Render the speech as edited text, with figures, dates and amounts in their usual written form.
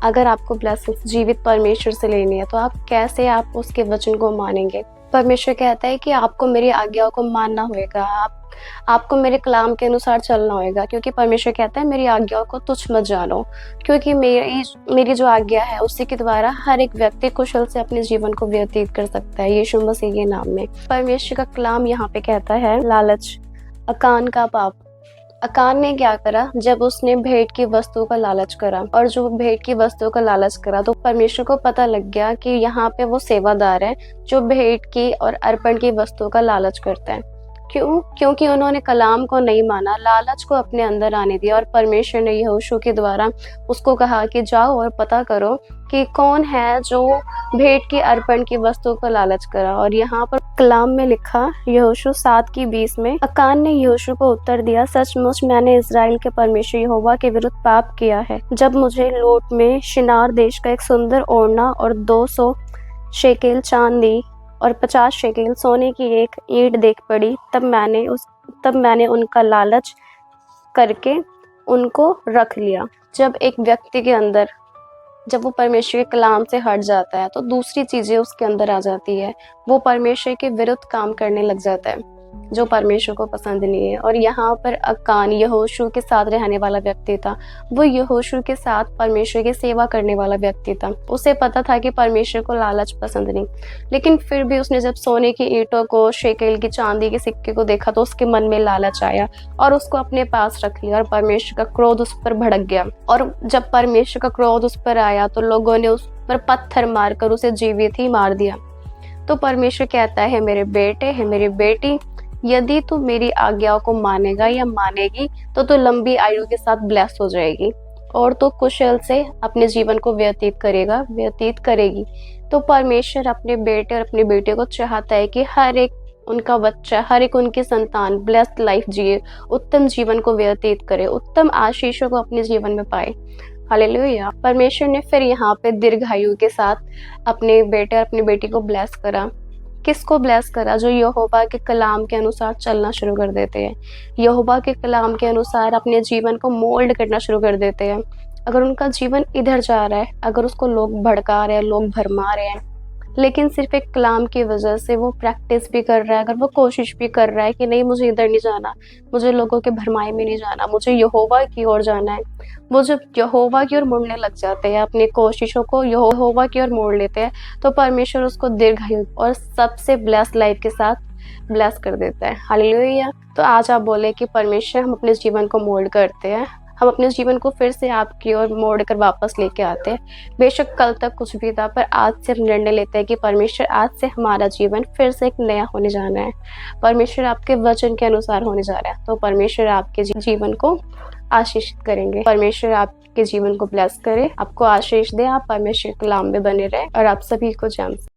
अगर आपको ब्लेसिंग्स जीवित परमेश्वर से लेनी है तो कैसे आप उसके वचन को मानेंगे। परमेश्वर कहता है कि आपको मेरी आज्ञाओं को मानना होगा, आपको मेरे कलाम के अनुसार चलना होगा, क्योंकि परमेश्वर कहता है मेरी आज्ञाओं को तुच्छ मत जानो, क्योंकि मेरी जो आज्ञा है उसी के द्वारा हर एक व्यक्ति कुशल से अपने जीवन को व्यतीत कर सकता है, यीशु मसीह के नाम में। परमेश्वर का कलाम यहाँ पे कहता है लालच, अकान का पाप। अकान ने क्या करा, जब उसने भेंट की वस्तु का लालच करा, और जो भेंट की वस्तु का लालच करा तो परमेश्वर को पता लग गया कि यहाँ पे वो सेवादार है जो भेंट की और अर्पण की वस्तु का लालच करता है। क्योंकि उन्होंने कलाम को नहीं माना, लालच को अपने अंदर आने दिया, और परमेश्वर ने यहोशू के द्वारा उसको कहा कि जाओ और पता करो कि कौन है जो भेंट की अर्पण की वस्तु का लालच करा। और यहाँ पर कलाम में लिखा यहोशू 7:20 में, अकान ने यहोशू को उत्तर दिया, सचमुच मैंने इजराइल के परमेश्वर यहोवा के विरुद्ध पाप किया है। जब मुझे लोट में शिनार देश का एक सुंदर ओढ़ना और 200 शेकेल चांदी और 50 शेकेल सोने की एक ईंट देख पड़ी, तब मैंने उनका लालच करके उनको रख लिया। जब एक व्यक्ति के अंदर, जब वो परमेश्वर के कलाम से हट जाता है तो दूसरी चीजें उसके अंदर आ जाती है, वो परमेश्वर के विरुद्ध काम करने लग जाता है जो परमेश्वर को पसंद नहीं है। और यहाँ पर अकान यहोशू के साथ रहने वाला व्यक्ति था, वो यहोशू के साथ परमेश्वर की सेवा करने वाला व्यक्ति था। उसे पता था कि परमेश्वर को लालच पसंद नहीं, लेकिन फिर भी उसने जब सोने की ईंटों को, शेकेल की चांदी के सिक्के को देखा तो उसके मन में लालच आया और उसको अपने पास रख लिया, और परमेश्वर का क्रोध उस पर भड़क गया। और जब परमेश्वर का क्रोध उस पर आया तो लोगों ने उस पर पत्थर मारकर उसे जीवित ही मार दिया। तो परमेश्वर कहता है, मेरे बेटे है, मेरी बेटी, यदि तू मेरी आज्ञाओं को मानेगा या मानेगी तो तू लंबी आयु के साथ ब्लेस हो जाएगी, और तू कुशल से अपने जीवन को व्यतीत करेगी। तो परमेश्वर अपने बेटे और अपनी बेटी को चाहता है कि हर एक उनका बच्चा, हर एक उनकी संतान ब्लेस्ड लाइफ जिए, उत्तम जीवन को व्यतीत करे, उत्तम आशीषों को अपने जीवन में पाए। हालेलुया। परमेश्वर ने फिर यहाँ पे दीर्घायु के साथ अपने बेटे और अपनी बेटी को ब्लेस करा। किसको ब्लेस करा? जो यहोवा के कलाम के अनुसार चलना शुरू कर देते हैं, यहोवा के कलाम के अनुसार अपने जीवन को मोल्ड करना शुरू कर देते हैं। अगर उनका जीवन इधर जा रहा है, अगर उसको लोग भड़का रहे हैं, लोग भरमा रहे हैं, लेकिन सिर्फ एक कलाम की वजह से वो प्रैक्टिस भी कर रहा है, अगर वो कोशिश भी कर रहा है कि नहीं मुझे इधर नहीं जाना, मुझे लोगों के भरमाए में नहीं जाना, मुझे यहोवा की ओर जाना है, वो जब यहोवा की ओर मुड़ने लग जाते हैं, अपनी कोशिशों को यहोवा की ओर मोड़ लेते हैं, तो परमेश्वर उसको दीर्घायु और सबसे ब्लेस्ड लाइफ के साथ ब्लेस कर देता है। हालेलुया। तो आज आप बोले कि परमेश्वर, हम अपने जीवन को मोल्ड करते हैं, हम अपने जीवन को फिर से आपकी ओर मोड़ कर वापस लेके आते हैं। बेशक कल तक कुछ भी था, पर आज से हम निर्णय लेते हैं कि परमेश्वर, आज से हमारा जीवन फिर से एक नया होने जाना है, परमेश्वर आपके वचन के अनुसार होने जा रहा है। तो परमेश्वर आपके जीवन को आशीषित करेंगे, परमेश्वर आपके जीवन को ब्लेस करे, आपको आशीष दे, आप परमेश्वर के कलाम में बने रहे, और आप सभी को जय मसीह।